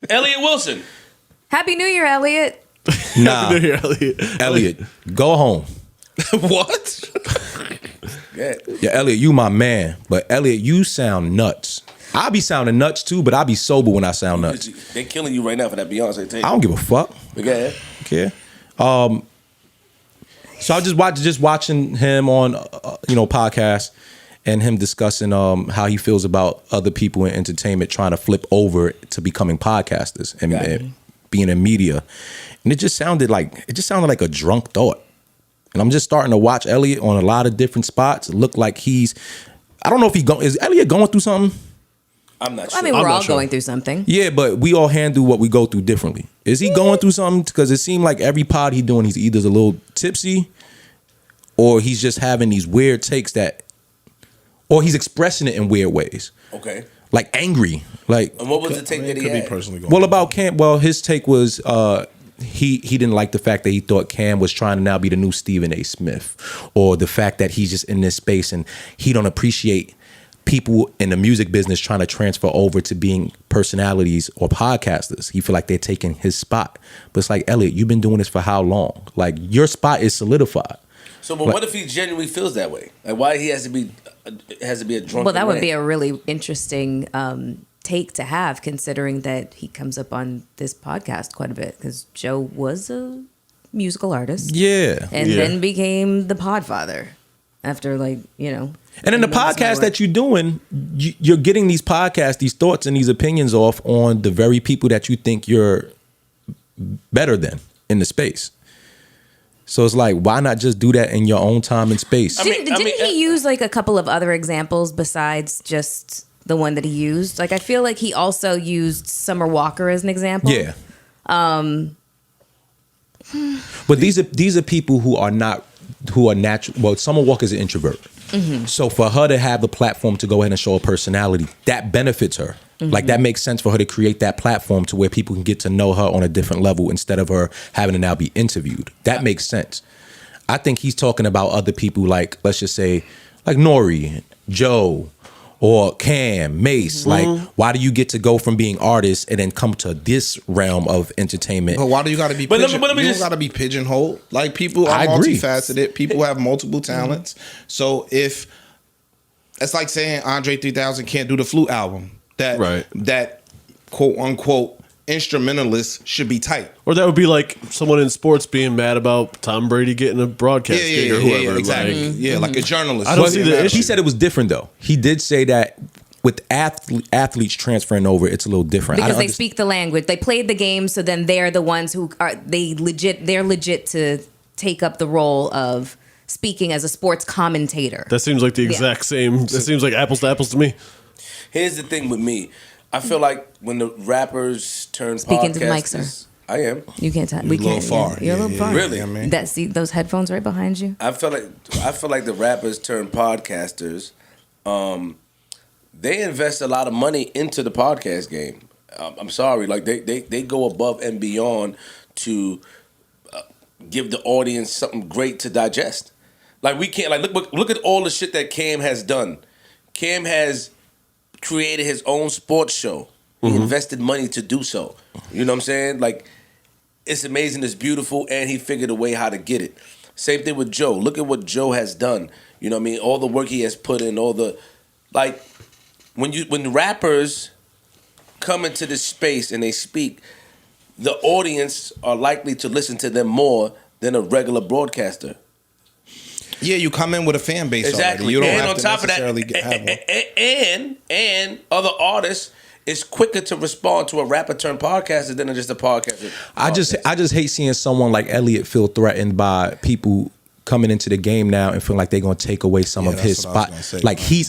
Elliott Wilson. Happy New Year, Elliott. Nah, Happy New Year, Elliott. Elliott, go home. What? Yeah, Elliott, you my man, but Elliott, you sound nuts. I be sounding nuts too, but I be sober when I sound nuts. They killing you right now for that Beyonce tape. I don't give a fuck. Okay. Okay. So I just watching him on podcast and him discussing how he feels about other people in entertainment trying to flip over to becoming podcasters and being in media, and it just sounded like a drunk thought. And I'm just starting to watch Elliott on a lot of different spots. It looked like I don't know if is Elliott going through something? I'm not sure. I mean, we're all going through something. Yeah, but we all handle what we go through differently. Is he going through something? Because it seemed like every pod he's doing, he's either a little tipsy or he's just having these weird takes or he's expressing it in weird ways. Okay. Like angry. Like, and what was the take that he had? Be personally going well, about Cam. Well, his take was he didn't like the fact that he thought Cam was trying to now be the new Stephen A. Smith, or the fact that he's just in this space and he don't appreciate people in the music business trying to transfer over to being personalities or podcasters. He feel like they're taking his spot. But it's like, Elliott, you've been doing this for how long? Like, your spot is solidified. So, but what if he genuinely feels that way? Like, why he has to be a drunk? Well, that would be a really interesting take to have, considering that he comes up on this podcast quite a bit, because Joe was a musical artist. Yeah. And then became the podfather after, And in the podcast that you're doing, you're getting these podcasts, these thoughts and these opinions off on the very people that you think you're better than in the space. So it's like, why not just do that in your own time and space? Didn't he use like a couple of other examples besides just the one that he used? Like, I feel like he also used Summer Walker as an example. Yeah. But these are people who are natural. Well, Summer Walker's an introvert. Mm-hmm. So for her to have the platform to go ahead and show a personality, that benefits her. Mm-hmm. Like, that makes sense for her to create that platform to where people can get to know her on a different level instead of her having to now be interviewed. That makes sense. I think he's talking about other people, like, let's just say, like Nori, Joe, or Cam, Mace. Mm-hmm. Like, why do you get to go from being artists and then come to this realm of entertainment? But why do you got to be? You don't got to be pigeonholed. Like, people are multifaceted. People have multiple talents. So if it's like saying Andre 3000 can't do the flute album, that quote unquote instrumentalist should be tight. Or that would be like someone in sports being mad about Tom Brady getting a broadcast gig or whoever. Yeah, exactly. Like, like a journalist. I don't see the issue. He said it was different, though. He did say that with athletes transferring over, it's a little different. Because they speak the language. They played the game, so then they're the ones who they're legit to take up the role of speaking as a sports commentator. That seems like the exact same. That seems like apples to apples to me. Here's the thing with me. I feel like when the rappers turn Speaking podcasters, to the mic, sir. I am. You can't talk. You're a little far. You're a little far. Really? I mean, Those headphones right behind you. I feel like the rappers turn podcasters. They invest a lot of money into the podcast game. I'm sorry, like they go above and beyond to give the audience something great to digest. Like, we can't, like, look at all the shit that Cam has done. Cam has created his own sports show. He invested money to do so. You know what I'm saying? Like, it's amazing, it's beautiful, and he figured a way how to get it. Same thing with Joe. Look at what Joe has done. You know what I mean? All the work he has put in, all the, like, when rappers come into this space and they speak, the audience are likely to listen to them more than a regular broadcaster. Yeah, you come in with a fan base exactly. already. You don't and have on to top necessarily of that, have one. and other artists is quicker to respond to a rapper turned podcaster than just a podcaster. I just hate seeing someone like Elliott feel threatened by people coming into the game now and feel like they're going to take away some of his spot. Like, he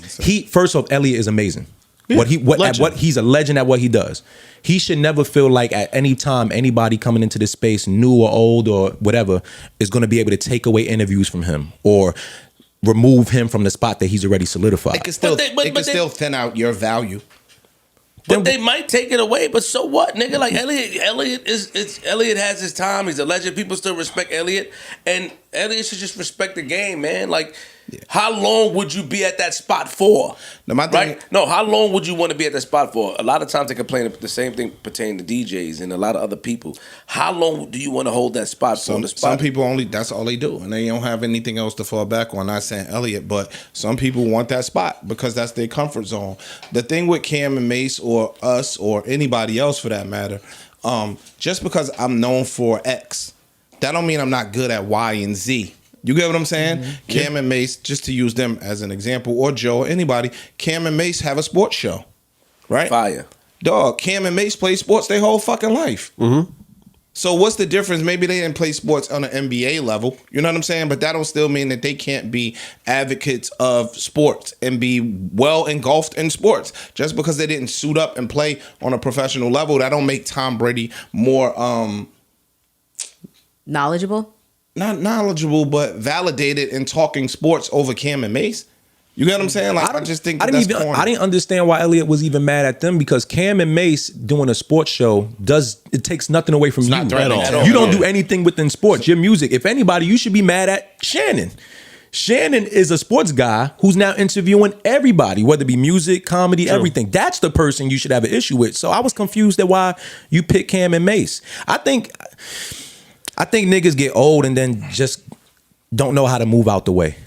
first off, Elliott is amazing. Yeah, he's a legend at what he does. He should never feel like at any time anybody coming into this space, new or old or whatever, is going to be able to take away interviews from him or remove him from the spot that he's already solidified. It can still thin out your value. But they might take it away. But so what, nigga? Like, Elliott has his time. He's a legend. People still respect Elliott, and Elliott should just respect the game, man. Like, Yeah. How long would you be at that spot for? Now, my thing, right? No, how long would you want to be at that spot for? A lot of times they complain the same thing pertaining to DJs and a lot of other people. How long do you want to hold that spot for? On the spot? Some people only, that's all they do, and they don't have anything else to fall back on. Not saying Elliott, but some people want that spot because that's their comfort zone. The thing with Cam and Mace or us or anybody else for that matter, just because I'm known for X, that don't mean I'm not good at Y and Z. You get what I'm saying? Mm-hmm. Cam and Mace, just to use them as an example, or Joe, or anybody, Cam and Mace have a sports show, right? Fire. Dog, Cam and Mace play sports their whole fucking life. Mm-hmm. So what's the difference? Maybe they didn't play sports on an NBA level. You know what I'm saying? But that don't still mean that they can't be advocates of sports and be well engulfed in sports. Just because they didn't suit up and play on a professional level, that don't make Tom Brady more knowledgeable? Not knowledgeable, but validated in talking sports over Cam and Mace. You get what I'm saying? Like I just think that's corny. I didn't understand why Elliott was even mad at them because Cam and Mace doing a sports show it takes nothing away from you not threatening at all. You don't do anything within sports. Your music. If anybody, you should be mad at Shannon. Shannon is a sports guy who's now interviewing everybody, whether it be music, comedy, everything. That's the person you should have an issue with. So I was confused at why you pick Cam and Mace. I think niggas get old and then just don't know how to move out the way.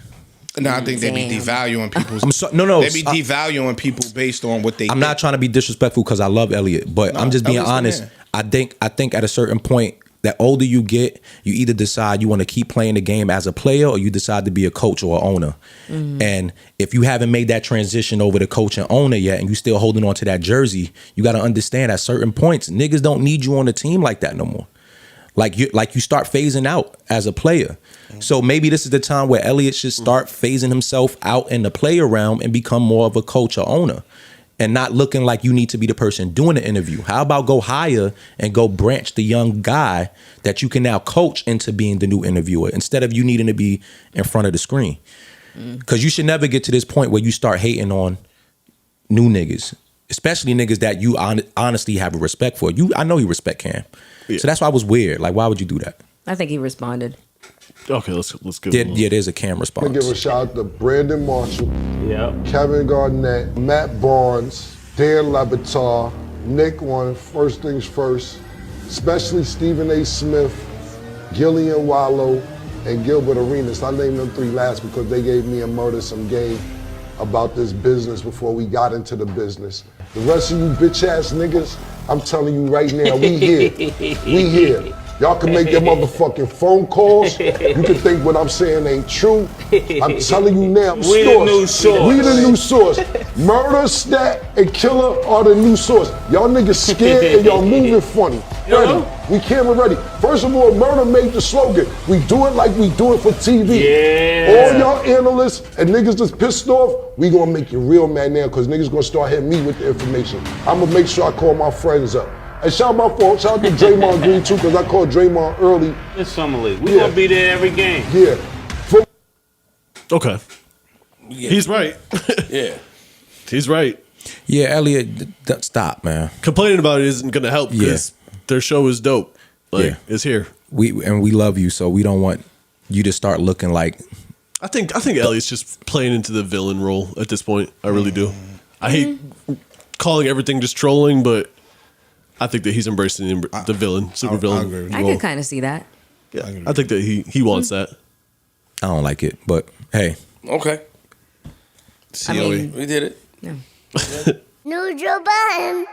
No, I think they be devaluing people's. They be devaluing people based on what they. I'm not trying to be disrespectful because I love Elliott, but I'm just being honest. I think at a certain point, the older you get, you either decide you want to keep playing the game as a player or you decide to be a coach or an owner. Mm-hmm. And if you haven't made that transition over to coach and owner yet, and you still holding on to that jersey, you got to understand at certain points, niggas don't need you on the team like that no more. Like you start phasing out as a player. So maybe this is the time where Elliott should start phasing himself out in the player realm and become more of a coach or owner and not looking like you need to be the person doing the interview. How about go hire and go branch the young guy that you can now coach into being the new interviewer instead of you needing to be in front of the screen? Because you should never get to this point where you start hating on new niggas, especially niggas that you honestly have a respect for. I know you respect Cam. Yeah. So that's why it was weird. Like, why would you do that? I think he responded. Okay, let's give him there's a Cam response. I'm gonna give a shout out to Brandon Marshall, Kevin Garnett, Matt Barnes, Dan Labatar, Nick on First Things First, especially Stephen A. Smith, Gillian Wallow, and Gilbert Arenas. I named them three last because they gave me and Murder some game about this business before we got into the business. The rest of you bitch ass niggas, I'm telling you right now, we here. We here. Y'all can make your motherfucking phone calls. You can think what I'm saying ain't true. I'm telling you now, we the new source. We the new source. Murder, Stat, and Killer are the new source. Y'all niggas scared and y'all moving funny. Ready. We camera ready. First of all, Murder made the slogan. We do it like we do it for TV. Yeah. All y'all analysts and niggas that's pissed off, we gonna make you real mad now because niggas gonna start hitting me with the information. I'm gonna make sure I call my friends up. And shout out to Draymond Green too, because I called Draymond early. It's Summer League. We gonna be there every game. Yeah. Okay. Yeah. He's right. Yeah. He's right. Yeah, Elliott, stop, man. Complaining about it isn't gonna help because their show is dope. Like, it's here. We love you, so we don't want you to start looking like. I think Elliott's just playing into the villain role at this point. I really do. I hate calling everything just trolling, but I think that he's embracing the villain, super villain. I could kind of see that. Yeah, I think that he wants that. I don't like it, but hey. Okay. I mean, we did it. Yeah. New Joe Budden.